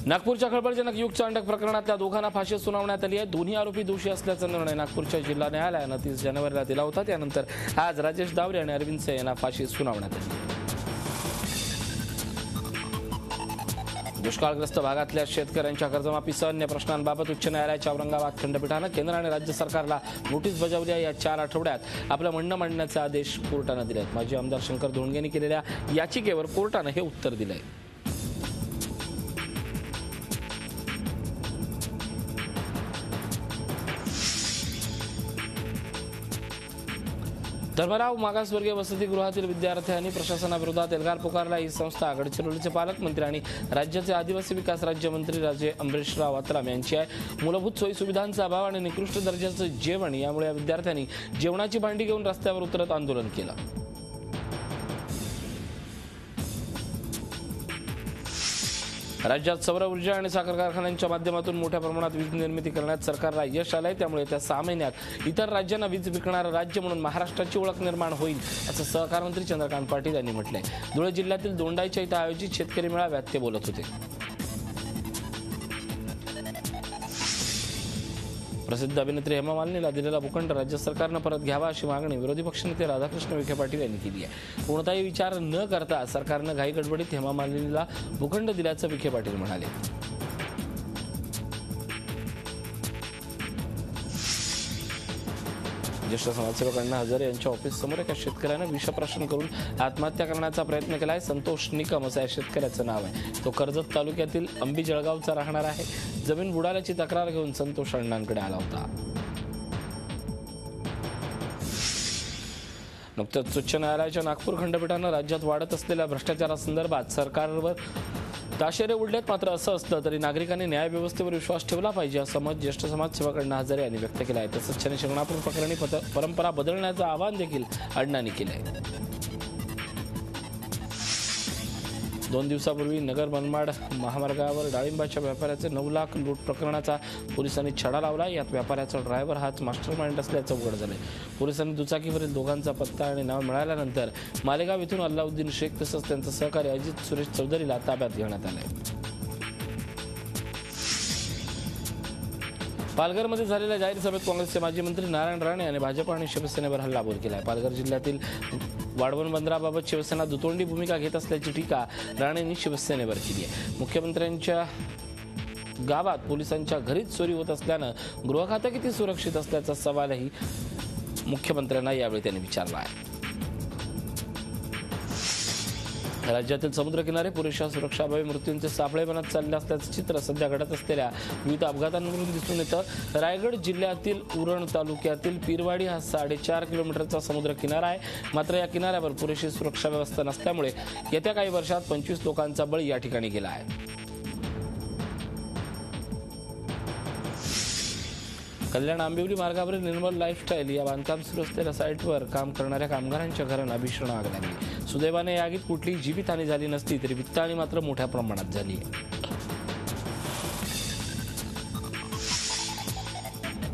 नागपूरच्या खळबळजनक युग चांडक प्रकरणातल्या दोघांना फाशी सुनावण्यात आली आहे। दोन्ही आरोपी दोषी असल्याचा निर्णय नागपूरच्या जिल्हा न्यायालयाने 30 जानेवारीला दिला होता। त्यानंतर आज राजेश दावरे आणि अरविंद सिंह यांना फाशी सुनावण्यात आली। दुष्काळग्रस्त भागातल्या शेतकऱ्यांच्या कर्जमाफीसह अन्य प्रश्नांबाबत उच्च न्यायालयाच्या औरंगाबाद खंडपीठाने केंद्र आणि राज्य सरकारला नोटीस बजावली आहे। या 4 आठवड्यात आपलं म्हणणं मांडण्याचे आदेश कोर्टाने दिले आहेत। माजी आमदार शंकर धोंडगे यांनी केलेल्या याचिकेवर कोर्टाने हे उत्तर दिले आहे। धर्मराव मागासवर्गीय वसतिगृहातील विद्यार्थ्यांनी प्रशासनाविरोधात एल्गार पुकारला। ही संस्था गडचिरोलीचे पालकमंत्री आणि राज्याचे आदिवासी विकास राज्यमंत्री राजे अमरीशराव अत्राम यांची आहे। मूलभूत सोयी सुविधांचा अभाव आणि निकृष्ट दर्जाचं जेवण यामुळे या विद्यार्थ्यांनी जेवणाची भांडी घेऊन रस्त्यावर उतरत आंदोलन केलं। राज्यात सौर ऊर्जा आणि साखर कारखान्यांच्या माध्यमातून मोठ्या प्रमाणात वीज निर्मिती करण्यात सरकारला यश आलंय। त्यामुळे येत्या 6 महिन्यात इतर राज्यांना वीज विकणारं राज्य म्हणून महाराष्ट्राची ओळख निर्माण होईल, असं सहकार मंत्री चंद्रकांत पाटील यांनी म्हटलंय। धुळे जिल्ह्यातील दोंडाईच्या इथं आयोजित शेतकरी मेळाव्यात ते बोलत होते। प्रसिद्ध अभिनेत्री हेमा मालिनीला दिलेला भूखंड राज्य सरकारनं परत घ्यावा अशी मागणी विरोधी पक्षनेते राधाकृष्ण विखे पाटील यांनी केली आहे। कोणताही विचार न करता सरकारनं घाईगडबडीत हेमा मालिनीला भूखंड दिल्याचं विखे पाटील म्हणाले। ज्येष्ठ समाजसेवक अण्णा हजारे यांच्या ऑफिस समोर एका शेतकऱ्यानं विषप्राशन करून आत्महत्या करण्याचा प्रयत्न केलाय। संतोष निकम असं या शेतकऱ्याचं नाव आहे। तो कर्जत तालुक्यातील अंबी जळगावचा राहणार आहे। जमीन बुडाल्याची तक्रार घेऊन संतोष अण्णांकडे आला होता। नुकतंच उच्च न्यायालयाच्या नागपूर खंडपीठानं राज्यात वाढत असलेल्या भ्रष्टाचारासंदर्भात सरकारवर ताशेरे उडलेत। मात्र असं असलं तरी नागरिकांनी न्यायव्यवस्थेवर विश्वास ठेवला पाहिजे असं मत ज्येष्ठ समाजसेवक अण्णा हजारे यांनी व्यक्त केलं आहे। तसंच शनी शिंगणापूर प्रकरणी परंपरा बदलण्याचं आवाहन देखील अण्णांनी केलं आहे। 2 दिवसापूर्वी नगर मनमाड महामार्गावर डाळिंबाच्या व्यापाऱ्याचे 9 लाख लूट प्रकरणाचा पोलिसांनी छडा लावला। यात व्यापाऱ्याचा ड्रायव्हर हाच मास्टरमाइंड असल्याचं उघड झालंय। पोलिसांनी दुचाकीवरील दोघांचा पत्ता आणि नाव मिळाल्यानंतर मालेगाव इथून अल्लाउद्दीन शेख तसंच त्यांचा सहकारी अजित सुरेश चौधरीला ताब्यात घेण्यात आलंय। पालघरमध्ये झालेल्या जाहीर सभेत काँग्रेसचे माजी मंत्री नारायण राणे यांनी भाजप आणि शिवसेनेवर हल्लाबोल केलाय। पालघर जिल्ह्यातील वाढवण बंदराबाबत शिवसेना दुतोंडी भूमिका घेत असल्याची टीका राणेंनी शिवसेनेवर केली आहे। मुख्यमंत्र्यांच्या गावात पोलिसांच्या घरीच चोरी होत असल्यानं गृह खातं किती सुरक्षित असल्याचा सवालही मुख्यमंत्र्यांना यावेळी त्यांनी विचारला आहे। राज्यातील समुद्रकिनारे पुरेशा सुरक्षाअभावी मृत्यूंचे सापळे बनत चालले असल्याचं चित्र सध्या घडत असलेल्या विविध अपघातांवरून दिसून येतं। रायगड जिल्ह्यातील उरण तालुक्यातील पीरवाडी हा 4.5 किलोमीटरचा समुद्र किनारा आहे। मात्र या किनाऱ्यावर पुरेशी सुरक्षा व्यवस्था नसल्यामुळे येत्या काही वर्षात 25 लोकांचा बळी या ठिकाणी गेला आहे। कल्याण आंबिवली मार्गावरील निर्मल लाईफस्टाईल या बांधकाम सुरू असलेल्या साईटवर काम करणाऱ्या कामगारांच्या घरांना भीषण आग लागली। सुदैवाने या आगीत कुठलीही जीवितहानी झाली नसली तरी वित्तहानी मात्र मोठ्या प्रमाणात झाली।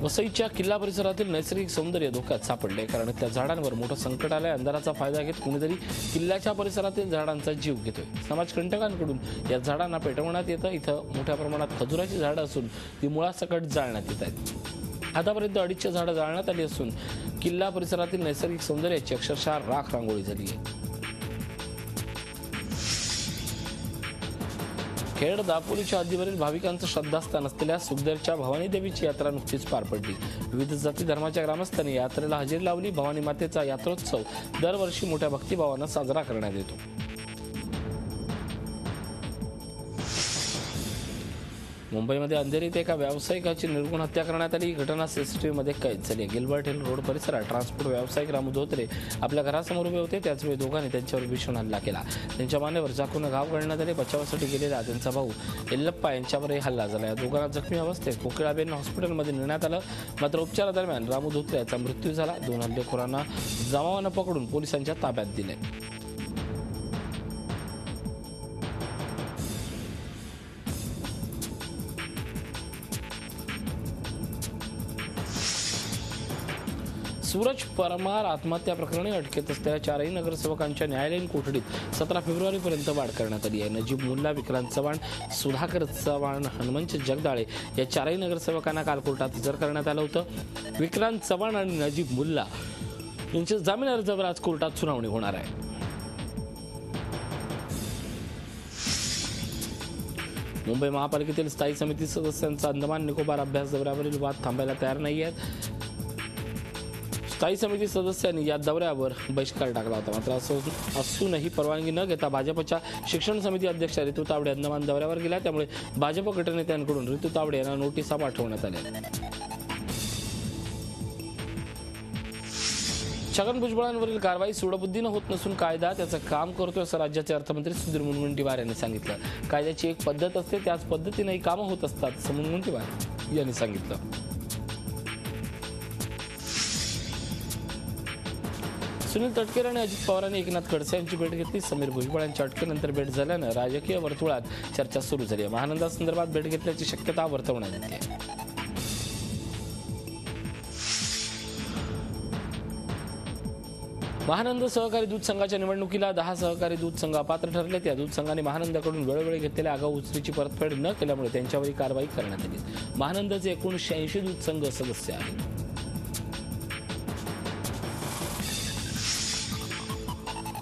वसईच्या किल्ला परिसरातील नैसर्गिक सौंदर्य धोक्यात सापडले, कारण त्या झाडांवर मोठं संकट आलंय। अंधाराचा फायदा घेत कुणीतरी किल्ल्याच्या परिसरातील झाडांचा जीव घेतोय। समाजकंटकांकडून या झाडांना पेटवण्यात येतं। इथं मोठ्या प्रमाणात खजुराची झाडं असून ती मुळासकट जाळण्यात येत आहेत। आतापर्यंत 250 झाडं जाळण्यात आली असून किल्ला परिसरातील नैसर्गिक सौंदर्याची अक्षरशः राख रांगोळी झाली आहे। खेड दापोलीच्या हद्दीवरील भाविकांचं श्रद्धास्थान असलेल्या सुखदेवच्या भवानी देवीची यात्रा नुकतीच पार पडली। विविध जाती धर्माच्या ग्रामस्थांनी यात्रेला हजेरी लावली। भवानी मातेचा यात्रोत्सव दरवर्षी मोठ्या भक्तिभावानं साजरा करण्यात येतो। मुंबईमध्ये अंधेरीत एका व्यावसायिकाची निर्घृण हत्या करण्यात आली। ही घटना सीसीटीव्हीमध्ये कैद झाली। गिल्बर्ट हिल रोड परिसरात ट्रान्सपोर्ट व्यावसायिक रामू धोत्रे आपल्या घरासमोर उभे होते। त्याचवेळी दोघांनी त्यांच्यावर भीषण हल्ला केला। त्यांच्या मानेवर चाकूने घाव घालण्यात आले। बचावासाठी गेलेला त्यांचा भाऊ एल्लप्पा यांच्यावरही हल्ला झाला। या दोघांना जखमी अवस्थेत कोकिळाबेन हॉस्पिटलमध्ये नेण्यात आलं। मात्र उपचारादरम्यान रामू धोत्रे याचा मृत्यू झाला। 2 हल्लेखोरांना जमावानं पकडून पोलिसांच्या ताब्यात दिले। सूरज परमार आत्महत्या प्रकरणी अटकेत असलेल्या 4ही नगरसेवकांच्या न्यायालयीन कोठडीत 17 फेब्रुवारीपर्यंत वाढ करण्यात आली आहे. नजीब मुल्ला, विक्रांत चव्हाण, सुधाकर चव्हाण, हनुमंत जगदाळे या 4ही नगरसेवकांना काल कोर्टात हजर करण्यात आलं होतं. विक्रांत चव्हाण आणि नजीब मुल्ला यांच्या जामीन अर्जावर आज कोर्टात सुनावणी होणार आहे. मुंबई महापालिकेतील स्थायी समिती सदस्यांचा अंदमान निकोबार अभ्यास दौऱ्यावरील वाद थांबायला तयार नाही आहेत. स्थायी समिती सदस्यांनी या दौऱ्यावर बहिष्कार टाकला होता. मात्र असं असूनही परवानगी न घेता भाजपच्या शिक्षण समिती अध्यक्ष ऋतू तावडे अंदमान दौऱ्यावर गेल्या. त्यामुळे भाजप गटनेत्यांकडून ऋतू तावडे यांना नोटिसा पाठवण्यात आल्या. छगन भुजबळांवरील कारवाई सूडबुद्धीनं होत नसून कायदा त्याचं काम करतोय असं राज्याचे अर्थमंत्री सुधीर मुनगंटीवार यांनी सांगितलं. कायद्याची एक पद्धत असते, त्याच पद्धतीने कामं होत असतात असं मुनगंटीवार यांनी सांगितलं. सुनील तटकरे आणि अजित पवारांनी एकनाथ खडसे यांची भेट घेतली. समीर भुजबळ यांच्या अटकेनंतर भेट झाल्यानं राजकीय वर्तुळात चर्चा सुरू झाली आहे. महानंदासंदर्भात भेट घेतल्याची शक्यता वर्तवण्यात येते आहे. महानंद सहकारी दूध संघाच्या निवडणुकीला 10 सहकारी दूध संघ अपात्र ठरले. त्या दूध संघाने महानंदाकडून वेळोवेळी घेतलेल्या आगाऊ उचलीची परतफेड न केल्यामुळे त्यांच्यावरही कारवाई करण्यात आली. महानंदाचे एकूण 86 दूध संघ सदस्य आहेत.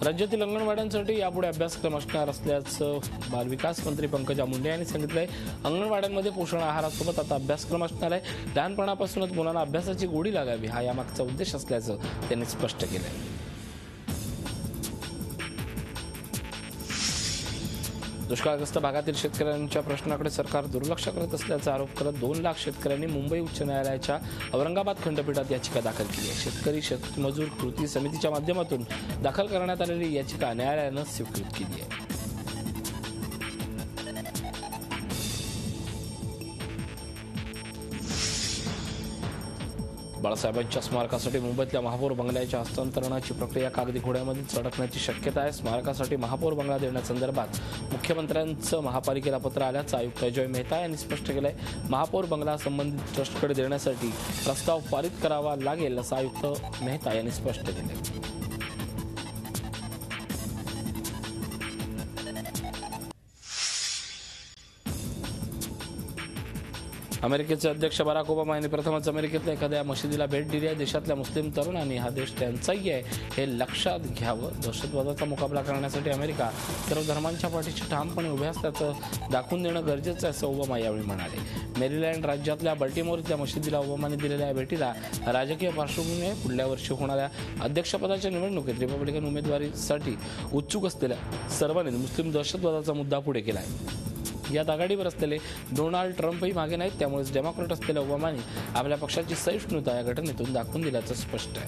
राज्यातील अंगणवाड्यांसाठी यापुढे अभ्यासक्रम असणार असल्याचं बालविकास मंत्री पंकजा मुंडे यांनी सांगितलंय. अंगणवाड्यांमध्ये पोषण आहारासोबत आता अभ्यासक्रम असणार आहे. लहानपणापासूनच मुलांना अभ्यासाची गोडी लागावी हा यामागचा उद्देश असल्याचं त्यांनी स्पष्ट केलंय. दुष्काळग्रस्त भागातील शेतकऱ्यांच्या प्रश्नाकडे सरकार दुर्लक्ष करत असल्याचा आरोप करत 2 लाख शेतकऱ्यांनी मुंबई उच्च न्यायालयाच्या औरंगाबाद खंडपीठात याचिका दाखल केली आहे. शेतकरी शेतमजूर कृती समितीच्या माध्यमातून दाखल करण्यात आलेली याचिका न्यायालयानं स्वीकृत केली आहे. बाळासाहेबांच्या स्मारकासाठी मुंबईतल्या महापौर बंगल्याच्या हस्तांतरणाची प्रक्रिया कागदी घोड्यामध्ये अडकण्याची शक्यता आहे. स्मारकासाठी महापौर बंगला देण्यासंदर्भात मुख्यमंत्र्यांचं महापालिकेला पत्र आल्याचं आयुक्त अजय मेहता यांनी स्पष्ट केलंय. महापौर बंगला संबंधित ट्रस्टकडे देण्यासाठी प्रस्ताव पारित करावा लागेल असं आयुक्त मेहता यांनी स्पष्ट केलंय. अमेरिकेचे अध्यक्ष बराक ओबामा यांनी प्रथमच अमेरिकेतल्या एखाद्या मशिदीला भेट दिली आहे. देशातल्या मुस्लिम तरुणांनी हा देश त्यांचाही आहे हे लक्षात घ्यावं. दहशतवादाचा मुकाबला करण्यासाठी अमेरिका सर्व धर्मांच्या पाठीशी ठामपणे उभे असल्याचं दाखवून देणं गरजेचं आहे असं ओबामा यावेळी म्हणाले. मेरीलँड राज्यातल्या बल्टिमोर इथल्या मशिदीला ओबामाने दिलेल्या भेटीला राजकीय पार्श्वभूमी आहे. पुढल्या वर्षी होणाऱ्या अध्यक्षपदाच्या निवडणुकीत रिपब्लिकन उमेदवारीसाठी उत्सुक असलेल्या सर्वांनी मुस्लिम दहशतवादाचा मुद्दा पुढे केला आहे. यात आघाडीवर असलेले डोनाल्ड ट्रम्पही मागे नाहीत. त्यामुळेच डेमोक्रॅट असलेल्या ओबामांनी आपल्या पक्षाची सहिष्णुता या घटनेतून दाखवून दिल्याचं स्पष्ट आहे.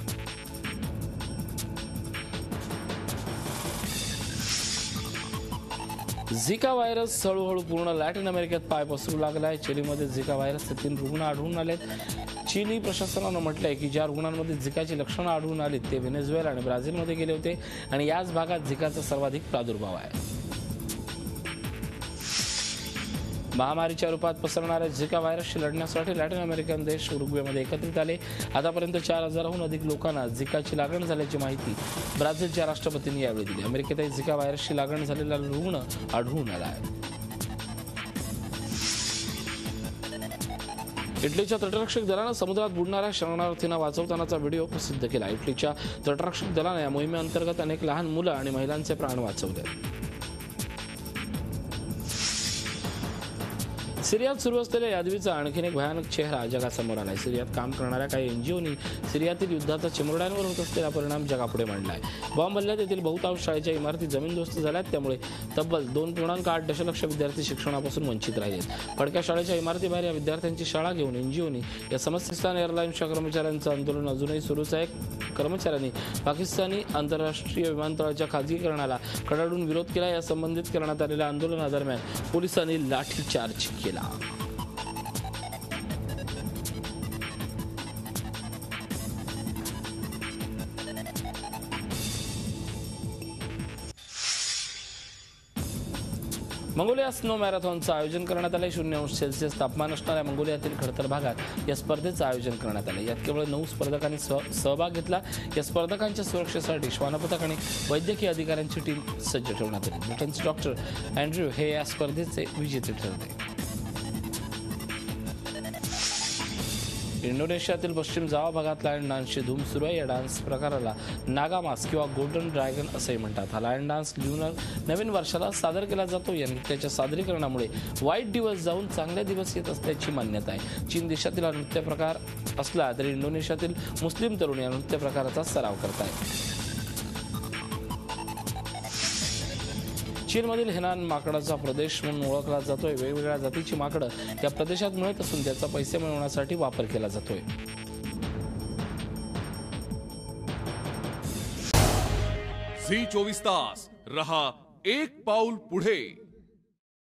झिका व्हायरस हळूहळू पूर्ण लॅटिन अमेरिकेत पाय पसरू लागलाय. चिलीमध्ये झिका व्हायरसचे 3 रुग्ण आढळून आलेत. चिली प्रशासनानं म्हटलंय की ज्या रुग्णांमध्ये झिकाची लक्षणं आढळून आलीत ते व्हेनेझुएला आणि ब्राझीलमध्ये गेले होते आणि याच भागात झिकाचा सर्वाधिक प्रादुर्भाव आहे. महामारीच्या रूपात पसरणाऱ्या झिका व्हायरसशी लढण्यासाठी लॅटिन अमेरिकन देश उरुग्वेमध्ये एकत्रित आले. आतापर्यंत 4000हून अधिक लोकांना झिकाची लागण झाल्याची माहिती ब्राझीलच्या राष्ट्रपतींनी यावेळी दिली. अमेरिकेतही झिका व्हायरसची लागण झालेला रुग्ण आढळून आला आहे. इटलीच्या तटरक्षक दलानं समुद्रात बुडणाऱ्या शरणार्थींना वाचवतानाचा व्हिडिओ प्रसिद्ध केला. इटलीच्या तटरक्षक दलानं या मोहिमेअंतर्गत अनेक लहान मुलं आणि महिलांचे प्राण वाचवले. सिरियात सुरू असलेल्या यादवीचा आणखीन एक भयानक चेहरा जगासमोर आलाय. सिरियात काम करणाऱ्या काही एनजीओनी सिरियातील युद्धाचा चिमुरड्यांवर होत असलेला परिणाम जगापुढे मांडलाय. बॉम्ब हल्ल्यात येथील बहुतांश शाळेच्या इमारती जमीनदोस्त झाल्यात. त्यामुळे तब्बल 2.8 दशलक्ष विद्यार्थी शिक्षणापासून वंचित राहिलेत. पडक्या शाळेच्या इमारतीबाहेर या विद्यार्थ्यांची शाळा घेऊन एनजीओनी या समस्येस्थान एअरलाईन्सच्या कर्मचाऱ्यांचं आंदोलन अजूनही सुरूच आहे. कर्मचाऱ्यांनी पाकिस्तानी आंतरराष्ट्रीय विमानतळाच्या खाजगीकरणाला कडाडून विरोध केला. या संबंधित करण्यात आलेल्या आंदोलनादरम्यान पोलिसांनी लाठीचार्ज केला. मंगोलिया स्नो मॅरेथॉनचं आयोजन करण्यात आले. 0°C तापमान असणाऱ्या मंगोलियातील खडतर भागात या स्पर्धेचं आयोजन करण्यात आले. यात केवळ 9 स्पर्धकांनी सहभाग घेतला. या स्पर्धकांच्या सुरक्षेसाठी श्वानपथक आणि वैद्यकीय अधिकाऱ्यांची टीम सज्ज ठेवण्यात आली. ब्रिटनचे डॉक्टर अँड्र्यू हे या स्पर्धेचे विजेते ठरले. इंडोनेशियातील पश्चिम जावा भागात लायन डान्सची धूम सुरू आहे. या डान्स प्रकाराला नागामास किंवा गोल्डन ड्रॅगन असेही म्हणतात. हा लायन डान्स ल्युनर नवीन वर्षाला सादर केला जातो. या नृत्याच्या सादरीकरणामुळे वाईट दिवस जाऊन चांगले दिवस येत असल्याची मान्यता आहे. चीन देशातील हा नृत्य प्रकार असला तरी इंडोनेशियातील मुस्लिम तरुण या नृत्य प्रकाराचा सराव करत आहेत. चीनमधील हेनान माकडाचा प्रदेश म्हणून ओळखला जातोय. वेगवेगळ्या जातीची माकडं या प्रदेशात मिळत असून त्याचा पैसे मिळवण्यासाठी वापर केला जातोय. झी 24 तास रहा एक पाऊल पुढे.